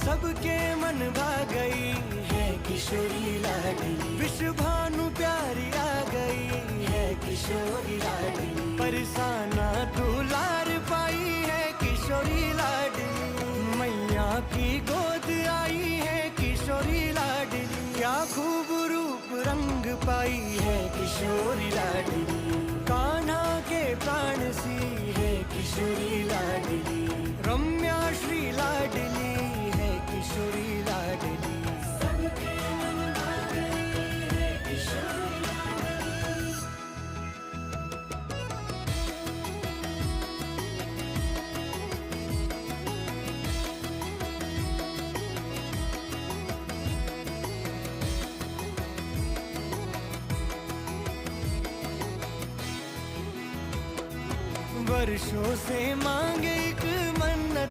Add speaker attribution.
Speaker 1: सबके मन भा गई है किशोरी लाडली। विश्व भानु प्यारी आ गई है किशोरी लाडली। परसाना दुलार पाई है किशोरी लाडली। मैया की गोद आई है किशोरी लाडली। क्या खूब रूप रंग पाई है किशोरी लाडली। कान्हा के प्राण सी है किशोरी लाडली। रम्या श्री लाडली है किशोरी लाडली। सबके मन भा गई है किशोरी लाडली। वर्षों से मांगे